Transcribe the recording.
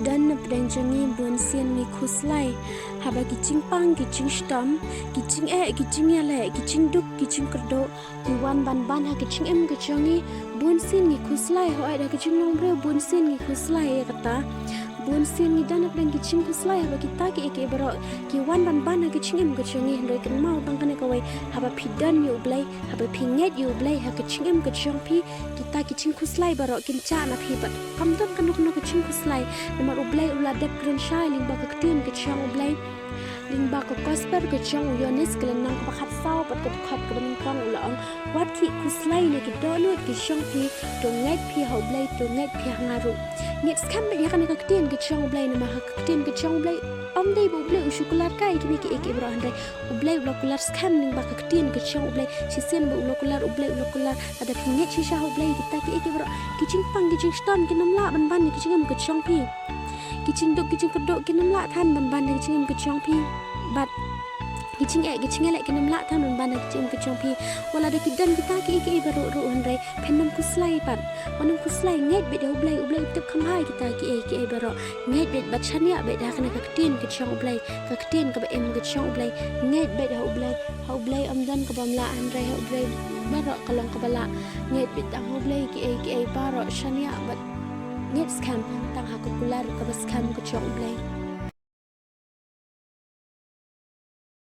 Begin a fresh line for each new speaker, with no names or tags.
dan napdang jangi buan sian ni KHUSLAI haba kicing pang kicing stam kicing kicing yale kicing duk kicing kerdo diwan ban ha kicing kecangi buan sian ni KHUSLAI ho ada kicing nombre buan sian ni KHUSLAI kata buan sian ni dan napdang kicing KHUSLAI haba kita ki baro ki wan ban ha kicing kecangi hendai kan mau bang kan kawai haba pidan yu BLEI haba pinget yu BLEI ha kicing kecang pi kita kicing KHUSLAI baro kinca na pi bat kamdam kan kicing KHUSLAI nama BLEI uladap keren syai limba keketin kecang BLEI limba ke kosper kecang uyonis kelenang kepakat sau pat kepakat kebeningkang ulang wat ki KHUSLAI ne ki dolut kecang pi donget pi hau BLEI donget pi hangaru nget skam ya kan keketin kecang BLEI nama keketin kecang BLEI dei bu BLEI usukular kai kimi ki bro andai BLEI ulokular skam limba keketin kecang BLEI sisen bu ulokular BLEI ulokular ada pinget sisa BLEI kita ki bro kicing pang kicing ston kinamla ban ni kicing kecang pi kicing duk kicing kedok kinamla than ban ni kicing kecang pi bat kicing lek kinamla than ban ni kicing kecang pi wala de kidan kita ki baru andai penam KHUSLAI pat wanam KHUSLAI nget bet BLEI tep khamhai kita ki baru nget bet bat SHANIAH bet dah kena keketin kecang BLEI keketin ke em kecang BLEI nget bet BLEI amdan ke bamla andai BLEI baru kalong kebala nget bet tang BLEI ki baru SHANIAH bat nget skam tang hakukular ke skam kecang BLEI